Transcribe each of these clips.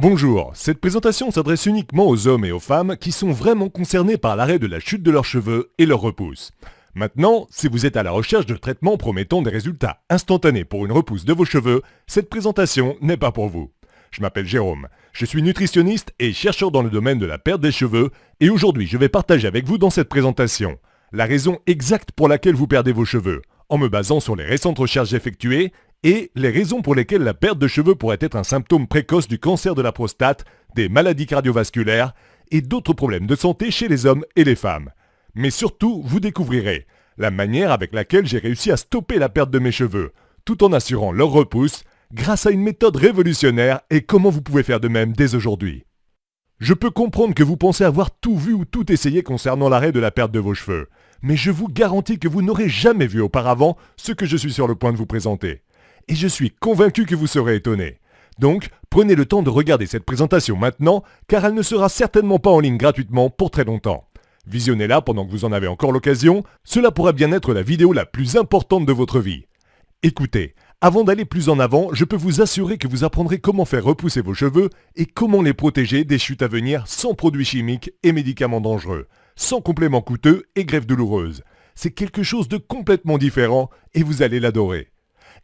Bonjour, cette présentation s'adresse uniquement aux hommes et aux femmes qui sont vraiment concernés par l'arrêt de la chute de leurs cheveux et leur repousse. Maintenant, si vous êtes à la recherche de traitements promettant des résultats instantanés pour une repousse de vos cheveux, cette présentation n'est pas pour vous. Je m'appelle Jérôme, je suis nutritionniste et chercheur dans le domaine de la perte des cheveux et aujourd'hui je vais partager avec vous dans cette présentation la raison exacte pour laquelle vous perdez vos cheveux, en me basant sur les récentes recherches effectuées et les raisons pour lesquelles la perte de cheveux pourrait être un symptôme précoce du cancer de la prostate, des maladies cardiovasculaires et d'autres problèmes de santé chez les hommes et les femmes. Mais surtout, vous découvrirez la manière avec laquelle j'ai réussi à stopper la perte de mes cheveux, tout en assurant leur repousse, grâce à une méthode révolutionnaire et comment vous pouvez faire de même dès aujourd'hui. Je peux comprendre que vous pensez avoir tout vu ou tout essayé concernant l'arrêt de la perte de vos cheveux, mais je vous garantis que vous n'aurez jamais vu auparavant ce que je suis sur le point de vous présenter. Et je suis convaincu que vous serez étonné. Donc, prenez le temps de regarder cette présentation maintenant, car elle ne sera certainement pas en ligne gratuitement pour très longtemps. Visionnez-la pendant que vous en avez encore l'occasion, cela pourrait bien être la vidéo la plus importante de votre vie. Écoutez, avant d'aller plus en avant, je peux vous assurer que vous apprendrez comment faire repousser vos cheveux et comment les protéger des chutes à venir sans produits chimiques et médicaments dangereux, sans compléments coûteux et greffes douloureuses. C'est quelque chose de complètement différent et vous allez l'adorer.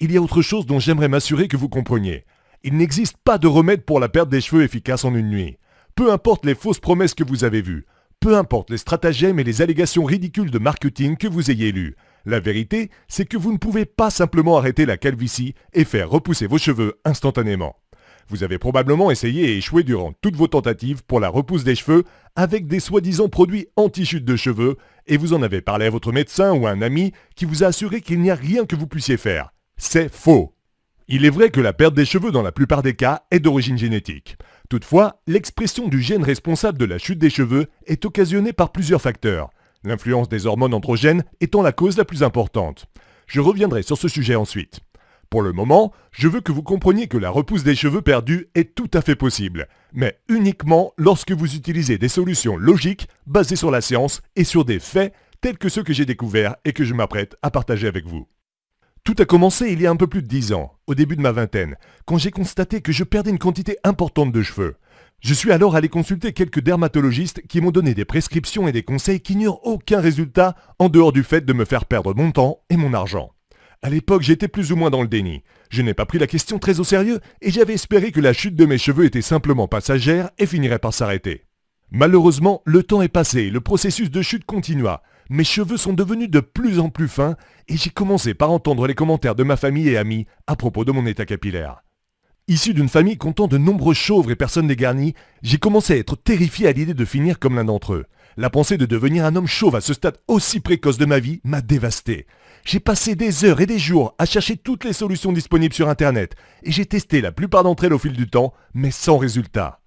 Il y a autre chose dont j'aimerais m'assurer que vous compreniez. Il n'existe pas de remède pour la perte des cheveux efficace en une nuit. Peu importe les fausses promesses que vous avez vues, peu importe les stratagèmes et les allégations ridicules de marketing que vous ayez lues. La vérité, c'est que vous ne pouvez pas simplement arrêter la calvitie et faire repousser vos cheveux instantanément. Vous avez probablement essayé et échoué durant toutes vos tentatives pour la repousse des cheveux avec des soi-disant produits anti-chute de cheveux et vous en avez parlé à votre médecin ou à un ami qui vous a assuré qu'il n'y a rien que vous puissiez faire. C'est faux. Il est vrai que la perte des cheveux dans la plupart des cas est d'origine génétique. Toutefois, l'expression du gène responsable de la chute des cheveux est occasionnée par plusieurs facteurs, l'influence des hormones androgènes étant la cause la plus importante. Je reviendrai sur ce sujet ensuite. Pour le moment, je veux que vous compreniez que la repousse des cheveux perdus est tout à fait possible, mais uniquement lorsque vous utilisez des solutions logiques basées sur la science et sur des faits tels que ceux que j'ai découverts et que je m'apprête à partager avec vous. Tout a commencé il y a un peu plus de 10 ans, au début de ma vingtaine, quand j'ai constaté que je perdais une quantité importante de cheveux. Je suis alors allé consulter quelques dermatologistes qui m'ont donné des prescriptions et des conseils qui n'eurent aucun résultat en dehors du fait de me faire perdre mon temps et mon argent. À l'époque, j'étais plus ou moins dans le déni. Je n'ai pas pris la question très au sérieux et j'avais espéré que la chute de mes cheveux était simplement passagère et finirait par s'arrêter. Malheureusement, le temps est passé et le processus de chute continua. Mes cheveux sont devenus de plus en plus fins et j'ai commencé par entendre les commentaires de ma famille et amis à propos de mon état capillaire. Issu d'une famille comptant de nombreux chauves et personnes dégarnies, j'ai commencé à être terrifié à l'idée de finir comme l'un d'entre eux. La pensée de devenir un homme chauve à ce stade aussi précoce de ma vie m'a dévasté. J'ai passé des heures et des jours à chercher toutes les solutions disponibles sur Internet et j'ai testé la plupart d'entre elles au fil du temps, mais sans résultat.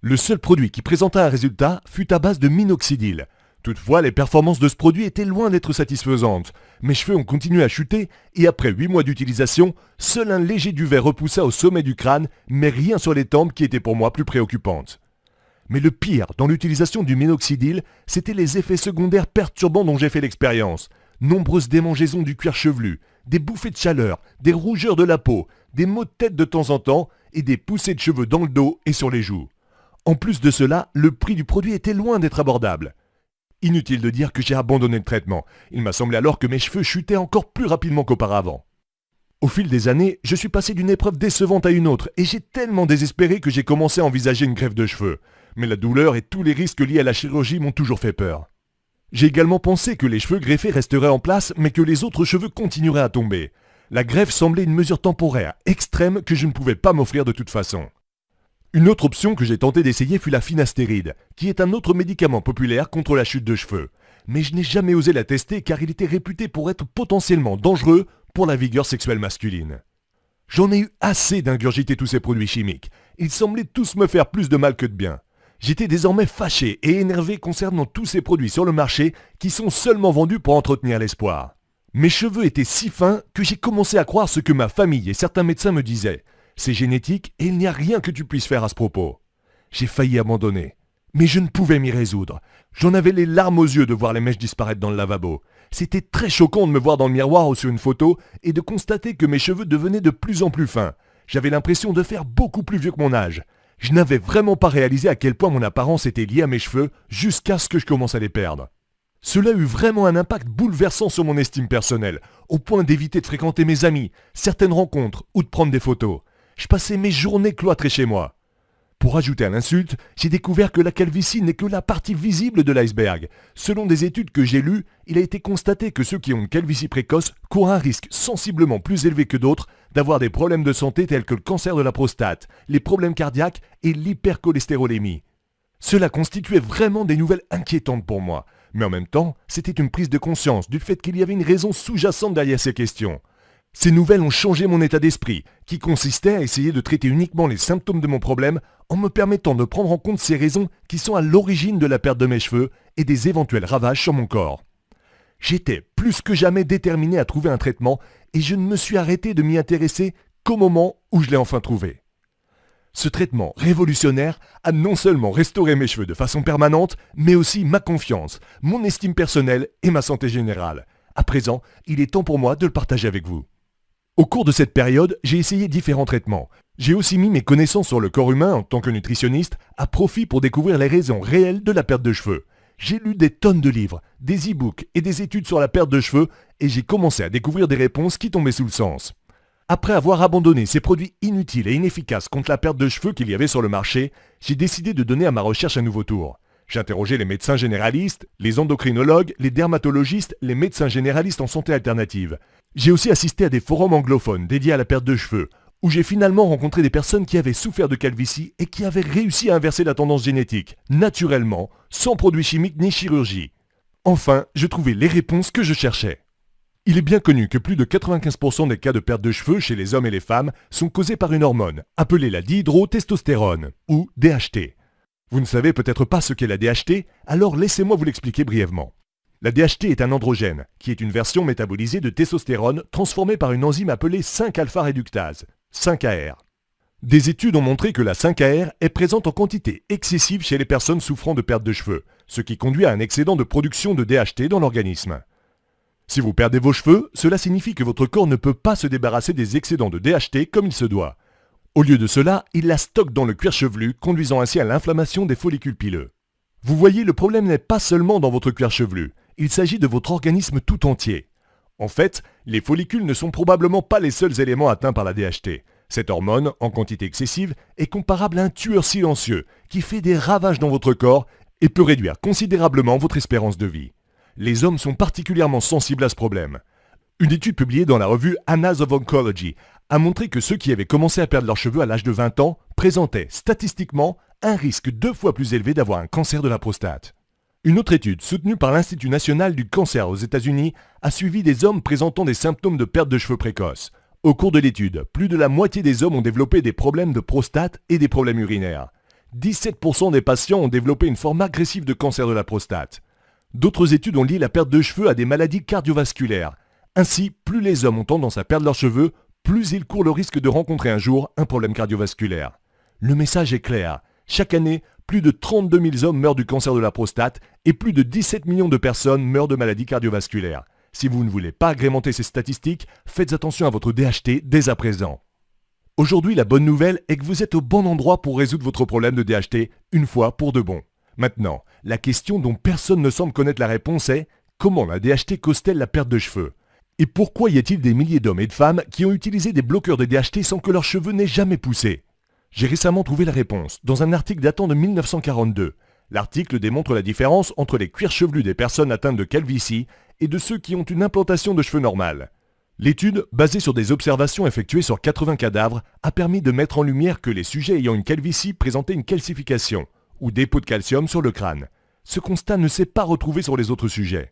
Le seul produit qui présenta un résultat fut à base de minoxidil. Toutefois, les performances de ce produit étaient loin d'être satisfaisantes. Mes cheveux ont continué à chuter et après 8 mois d'utilisation, seul un léger duvet repoussa au sommet du crâne, mais rien sur les tempes qui étaient pour moi plus préoccupantes. Mais le pire dans l'utilisation du minoxidil, c'était les effets secondaires perturbants dont j'ai fait l'expérience. Nombreuses démangeaisons du cuir chevelu, des bouffées de chaleur, des rougeurs de la peau, des maux de tête de temps en temps et des poussées de cheveux dans le dos et sur les joues. En plus de cela, le prix du produit était loin d'être abordable. Inutile de dire que j'ai abandonné le traitement. Il m'a semblé alors que mes cheveux chutaient encore plus rapidement qu'auparavant. Au fil des années, je suis passé d'une épreuve décevante à une autre et j'ai tellement désespéré que j'ai commencé à envisager une greffe de cheveux. Mais la douleur et tous les risques liés à la chirurgie m'ont toujours fait peur. J'ai également pensé que les cheveux greffés resteraient en place mais que les autres cheveux continueraient à tomber. La greffe semblait une mesure temporaire, extrême que je ne pouvais pas m'offrir de toute façon. Une autre option que j'ai tenté d'essayer fut la finastéride, qui est un autre médicament populaire contre la chute de cheveux. Mais je n'ai jamais osé la tester car il était réputé pour être potentiellement dangereux pour la vigueur sexuelle masculine. J'en ai eu assez d'ingurgiter tous ces produits chimiques. Ils semblaient tous me faire plus de mal que de bien. J'étais désormais fâché et énervé concernant tous ces produits sur le marché qui sont seulement vendus pour entretenir l'espoir. Mes cheveux étaient si fins que j'ai commencé à croire ce que ma famille et certains médecins me disaient. C'est génétique et il n'y a rien que tu puisses faire à ce propos. J'ai failli abandonner. Mais je ne pouvais m'y résoudre. J'en avais les larmes aux yeux de voir les mèches disparaître dans le lavabo. C'était très choquant de me voir dans le miroir ou sur une photo et de constater que mes cheveux devenaient de plus en plus fins. J'avais l'impression de faire beaucoup plus vieux que mon âge. Je n'avais vraiment pas réalisé à quel point mon apparence était liée à mes cheveux jusqu'à ce que je commence à les perdre. Cela a eu vraiment un impact bouleversant sur mon estime personnelle, au point d'éviter de fréquenter mes amis, certaines rencontres ou de prendre des photos. Je passais mes journées cloîtrées chez moi. Pour ajouter à l'insulte, j'ai découvert que la calvitie n'est que la partie visible de l'iceberg. Selon des études que j'ai lues, il a été constaté que ceux qui ont une calvitie précoce courent un risque sensiblement plus élevé que d'autres d'avoir des problèmes de santé tels que le cancer de la prostate, les problèmes cardiaques et l'hypercholestérolémie. Cela constituait vraiment des nouvelles inquiétantes pour moi, mais en même temps, c'était une prise de conscience du fait qu'il y avait une raison sous-jacente derrière ces questions. Ces nouvelles ont changé mon état d'esprit, qui consistait à essayer de traiter uniquement les symptômes de mon problème en me permettant de prendre en compte ces raisons qui sont à l'origine de la perte de mes cheveux et des éventuels ravages sur mon corps. J'étais plus que jamais déterminé à trouver un traitement et je ne me suis arrêté de m'y intéresser qu'au moment où je l'ai enfin trouvé. Ce traitement révolutionnaire a non seulement restauré mes cheveux de façon permanente, mais aussi ma confiance, mon estime personnelle et ma santé générale. À présent, il est temps pour moi de le partager avec vous. Au cours de cette période, j'ai essayé différents traitements. J'ai aussi mis mes connaissances sur le corps humain en tant que nutritionniste à profit pour découvrir les raisons réelles de la perte de cheveux. J'ai lu des tonnes de livres, des e-books et des études sur la perte de cheveux et j'ai commencé à découvrir des réponses qui tombaient sous le sens. Après avoir abandonné ces produits inutiles et inefficaces contre la perte de cheveux qu'il y avait sur le marché, j'ai décidé de donner à ma recherche un nouveau tour. J'ai interrogé les médecins généralistes, les endocrinologues, les dermatologistes, les médecins généralistes en santé alternative. J'ai aussi assisté à des forums anglophones dédiés à la perte de cheveux, où j'ai finalement rencontré des personnes qui avaient souffert de calvitie et qui avaient réussi à inverser la tendance génétique, naturellement, sans produits chimiques ni chirurgie. Enfin, je trouvais les réponses que je cherchais. Il est bien connu que plus de 95% des cas de perte de cheveux chez les hommes et les femmes sont causés par une hormone, appelée la dihydrotestostérone, ou DHT. Vous ne savez peut-être pas ce qu'est la DHT, alors laissez-moi vous l'expliquer brièvement. La DHT est un androgène, qui est une version métabolisée de testostérone transformée par une enzyme appelée 5-alpha-réductase, 5-AR. Des études ont montré que la 5-AR est présente en quantité excessive chez les personnes souffrant de perte de cheveux, ce qui conduit à un excédent de production de DHT dans l'organisme. Si vous perdez vos cheveux, cela signifie que votre corps ne peut pas se débarrasser des excédents de DHT comme il se doit. Au lieu de cela, il la stocke dans le cuir chevelu, conduisant ainsi à l'inflammation des follicules pileux. Vous voyez, le problème n'est pas seulement dans votre cuir chevelu, il s'agit de votre organisme tout entier. En fait, les follicules ne sont probablement pas les seuls éléments atteints par la DHT. Cette hormone, en quantité excessive, est comparable à un tueur silencieux qui fait des ravages dans votre corps et peut réduire considérablement votre espérance de vie. Les hommes sont particulièrement sensibles à ce problème. Une étude publiée dans la revue Annals of Oncology a montré que ceux qui avaient commencé à perdre leurs cheveux à l'âge de 20 ans présentaient statistiquement un risque 2 fois plus élevé d'avoir un cancer de la prostate. Une autre étude, soutenue par l'Institut national du cancer aux États-Unis, a suivi des hommes présentant des symptômes de perte de cheveux précoce. Au cours de l'étude, plus de la moitié des hommes ont développé des problèmes de prostate et des problèmes urinaires. 17% des patients ont développé une forme agressive de cancer de la prostate. D'autres études ont lié la perte de cheveux à des maladies cardiovasculaires. Ainsi, plus les hommes ont tendance à perdre leurs cheveux, plus ils courent le risque de rencontrer un jour un problème cardiovasculaire. Le message est clair. Chaque année, plus de 32 000 hommes meurent du cancer de la prostate et plus de 17 millions de personnes meurent de maladies cardiovasculaires. Si vous ne voulez pas agrémenter ces statistiques, faites attention à votre DHT dès à présent. Aujourd'hui, la bonne nouvelle est que vous êtes au bon endroit pour résoudre votre problème de DHT une fois pour de bon. Maintenant, la question dont personne ne semble connaître la réponse est comment la DHT cause-t-elle la perte de cheveux? Et pourquoi y a-t-il des milliers d'hommes et de femmes qui ont utilisé des bloqueurs de DHT sans que leurs cheveux n'aient jamais poussé? J'ai récemment trouvé la réponse dans un article datant de 1942. L'article démontre la différence entre les cuirs chevelus des personnes atteintes de calvitie et de ceux qui ont une implantation de cheveux normale. L'étude, basée sur des observations effectuées sur 80 cadavres, a permis de mettre en lumière que les sujets ayant une calvitie présentaient une calcification, ou dépôt de calcium sur le crâne. Ce constat ne s'est pas retrouvé sur les autres sujets.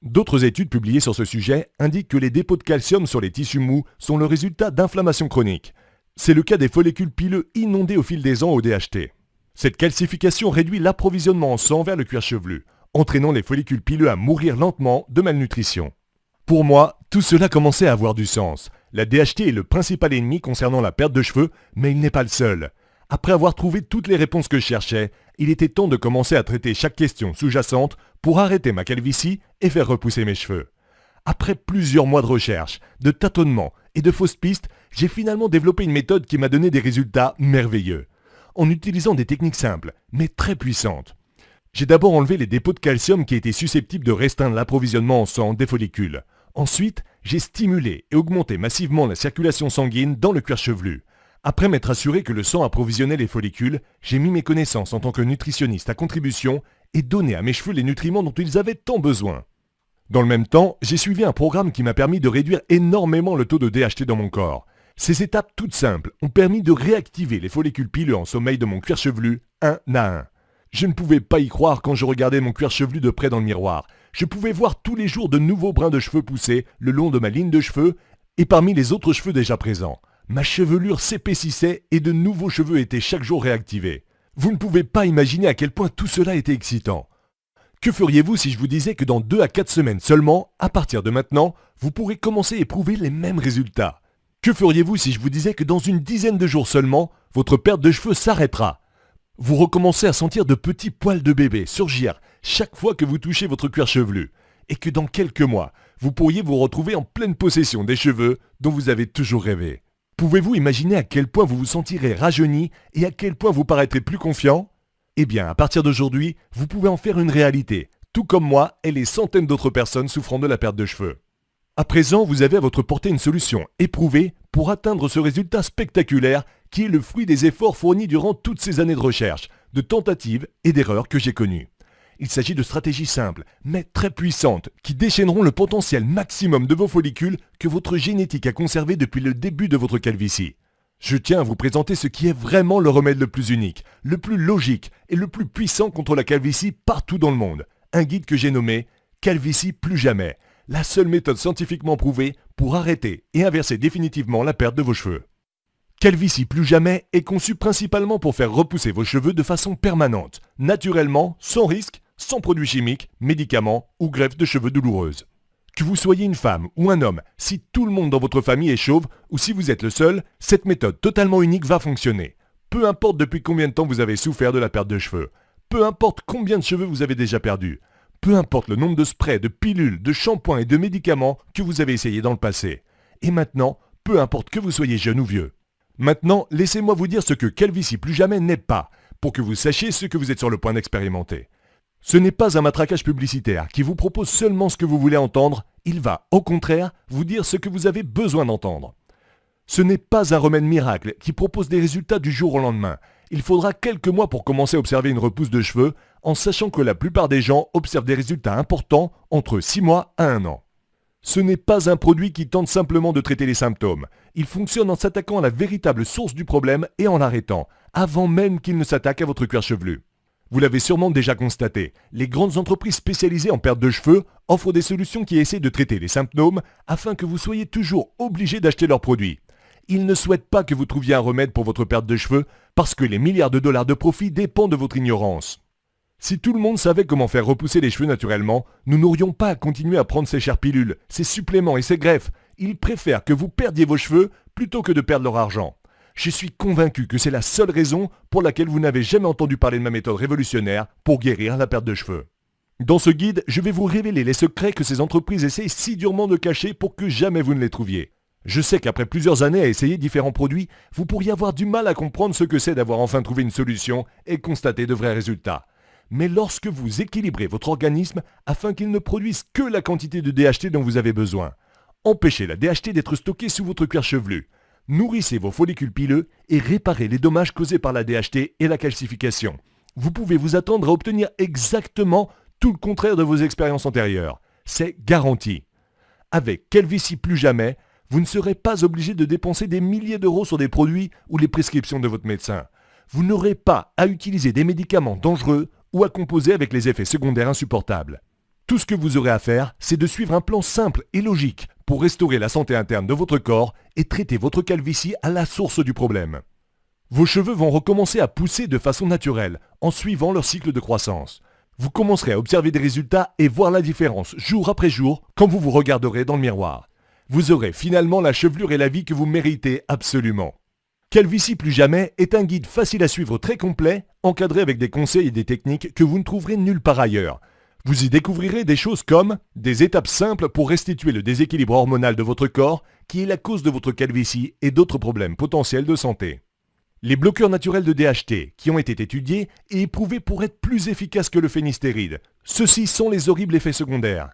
D'autres études publiées sur ce sujet indiquent que les dépôts de calcium sur les tissus mous sont le résultat d'inflammation chronique. C'est le cas des follicules pileux inondés au fil des ans au DHT. Cette calcification réduit l'approvisionnement en sang vers le cuir chevelu, entraînant les follicules pileux à mourir lentement de malnutrition. Pour moi, tout cela commençait à avoir du sens. La DHT est le principal ennemi concernant la perte de cheveux, mais il n'est pas le seul. Après avoir trouvé toutes les réponses que je cherchais, il était temps de commencer à traiter chaque question sous-jacente pour arrêter ma calvitie et faire repousser mes cheveux. Après plusieurs mois de recherche, de tâtonnements et de fausses pistes, j'ai finalement développé une méthode qui m'a donné des résultats merveilleux. en utilisant des techniques simples, mais très puissantes. J'ai d'abord enlevé les dépôts de calcium qui étaient susceptibles de restreindre l'approvisionnement en sang des follicules. Ensuite, j'ai stimulé et augmenté massivement la circulation sanguine dans le cuir chevelu. Après m'être assuré que le sang approvisionnait les follicules, j'ai mis mes connaissances en tant que nutritionniste à contribution et donné à mes cheveux les nutriments dont ils avaient tant besoin. Dans le même temps, j'ai suivi un programme qui m'a permis de réduire énormément le taux de DHT dans mon corps. Ces étapes toutes simples ont permis de réactiver les follicules pileux en sommeil de mon cuir chevelu un à un. Je ne pouvais pas y croire quand je regardais mon cuir chevelu de près dans le miroir. Je pouvais voir tous les jours de nouveaux brins de cheveux pousser le long de ma ligne de cheveux et parmi les autres cheveux déjà présents. Ma chevelure s'épaississait et de nouveaux cheveux étaient chaque jour réactivés. Vous ne pouvez pas imaginer à quel point tout cela était excitant. Que feriez-vous si je vous disais que dans 2 à 4 semaines seulement, à partir de maintenant, vous pourrez commencer à éprouver les mêmes résultats? Que feriez-vous si je vous disais que dans une dizaine de jours seulement, votre perte de cheveux s'arrêtera? Vous recommencez à sentir de petits poils de bébé surgir chaque fois que vous touchez votre cuir chevelu, et que dans quelques mois, vous pourriez vous retrouver en pleine possession des cheveux dont vous avez toujours rêvé. Pouvez-vous imaginer à quel point vous vous sentirez rajeuni et à quel point vous paraîtrez plus confiant? Eh bien, à partir d'aujourd'hui, vous pouvez en faire une réalité, tout comme moi et les centaines d'autres personnes souffrant de la perte de cheveux. À présent, vous avez à votre portée une solution éprouvée pour atteindre ce résultat spectaculaire qui est le fruit des efforts fournis durant toutes ces années de recherche, de tentatives et d'erreurs que j'ai connues. Il s'agit de stratégies simples, mais très puissantes, qui déchaîneront le potentiel maximum de vos follicules que votre génétique a conservé depuis le début de votre calvitie. Je tiens à vous présenter ce qui est vraiment le remède le plus unique, le plus logique et le plus puissant contre la calvitie partout dans le monde. Un guide que j'ai nommé « Calvitie plus jamais », la seule méthode scientifiquement prouvée pour arrêter et inverser définitivement la perte de vos cheveux. Calvitie plus jamais est conçu principalement pour faire repousser vos cheveux de façon permanente, naturellement, sans risque, sans produits chimiques, médicaments ou greffe de cheveux douloureuse. Que vous soyez une femme ou un homme, si tout le monde dans votre famille est chauve ou si vous êtes le seul, cette méthode totalement unique va fonctionner. Peu importe depuis combien de temps vous avez souffert de la perte de cheveux, peu importe combien de cheveux vous avez déjà perdus, peu importe le nombre de sprays, de pilules, de shampoings et de médicaments que vous avez essayé dans le passé. Et maintenant, peu importe que vous soyez jeune ou vieux. Maintenant, laissez-moi vous dire ce que Calvitie plus jamais n'est pas, pour que vous sachiez ce que vous êtes sur le point d'expérimenter. Ce n'est pas un matraquage publicitaire qui vous propose seulement ce que vous voulez entendre, il va, au contraire, vous dire ce que vous avez besoin d'entendre. Ce n'est pas un remède miracle qui propose des résultats du jour au lendemain. Il faudra quelques mois pour commencer à observer une repousse de cheveux, en sachant que la plupart des gens observent des résultats importants entre 6 mois à 1 an. Ce n'est pas un produit qui tente simplement de traiter les symptômes. Il fonctionne en s'attaquant à la véritable source du problème et en l'arrêtant, avant même qu'il ne s'attaque à votre cuir chevelu. Vous l'avez sûrement déjà constaté, les grandes entreprises spécialisées en perte de cheveux offrent des solutions qui essaient de traiter les symptômes afin que vous soyez toujours obligé d'acheter leurs produits. Ils ne souhaitent pas que vous trouviez un remède pour votre perte de cheveux parce que les milliards de dollars de profit dépendent de votre ignorance. Si tout le monde savait comment faire repousser les cheveux naturellement, nous n'aurions pas à continuer à prendre ces chères pilules, ces suppléments et ces greffes. Ils préfèrent que vous perdiez vos cheveux plutôt que de perdre leur argent. Je suis convaincu que c'est la seule raison pour laquelle vous n'avez jamais entendu parler de ma méthode révolutionnaire pour guérir la perte de cheveux. Dans ce guide, je vais vous révéler les secrets que ces entreprises essayent si durement de cacher pour que jamais vous ne les trouviez. Je sais qu'après plusieurs années à essayer différents produits, vous pourriez avoir du mal à comprendre ce que c'est d'avoir enfin trouvé une solution et constater de vrais résultats. Mais lorsque vous équilibrez votre organisme afin qu'il ne produise que la quantité de DHT dont vous avez besoin, empêchez la DHT d'être stockée sous votre cuir chevelu, nourrissez vos follicules pileux et réparez les dommages causés par la DHT et la calcification. Vous pouvez vous attendre à obtenir exactement tout le contraire de vos expériences antérieures. C'est garanti. Avec Calvitie plus jamais, vous ne serez pas obligé de dépenser des milliers d'euros sur des produits ou les prescriptions de votre médecin. Vous n'aurez pas à utiliser des médicaments dangereux ou à composer avec les effets secondaires insupportables. Tout ce que vous aurez à faire, c'est de suivre un plan simple et logique pour restaurer la santé interne de votre corps et traiter votre calvitie à la source du problème. Vos cheveux vont recommencer à pousser de façon naturelle, en suivant leur cycle de croissance. Vous commencerez à observer des résultats et voir la différence jour après jour quand vous vous regarderez dans le miroir. Vous aurez finalement la chevelure et la vie que vous méritez absolument. Calvitie plus jamais est un guide facile à suivre très complet, encadré avec des conseils et des techniques que vous ne trouverez nulle part ailleurs. Vous y découvrirez des choses comme des étapes simples pour restituer le déséquilibre hormonal de votre corps qui est la cause de votre calvitie et d'autres problèmes potentiels de santé. Les bloqueurs naturels de DHT, qui ont été étudiés et éprouvés pour être plus efficaces que le phénystéride. Ceux-ci sont les horribles effets secondaires.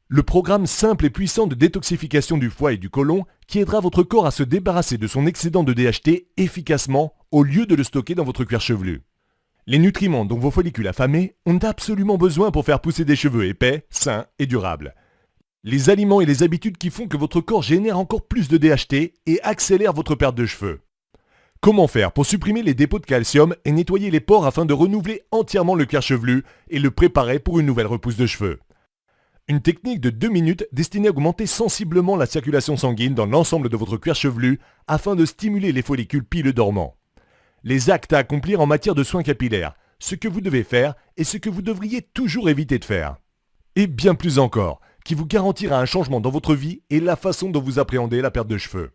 Le programme simple et puissant de détoxification du foie et du côlon qui aidera votre corps à se débarrasser de son excédent de DHT efficacement au lieu de le stocker dans votre cuir chevelu. Les nutriments dont vos follicules affamés ont absolument besoin pour faire pousser des cheveux épais, sains et durables. Les aliments et les habitudes qui font que votre corps génère encore plus de DHT et accélère votre perte de cheveux. Comment faire pour supprimer les dépôts de calcium et nettoyer les pores afin de renouveler entièrement le cuir chevelu et le préparer pour une nouvelle repousse de cheveux? Une technique de 2 minutes destinée à augmenter sensiblement la circulation sanguine dans l'ensemble de votre cuir chevelu afin de stimuler les follicules pileux dormants. Les actes à accomplir en matière de soins capillaires, ce que vous devez faire et ce que vous devriez toujours éviter de faire. Et bien plus encore, qui vous garantira un changement dans votre vie et la façon dont vous appréhendez la perte de cheveux.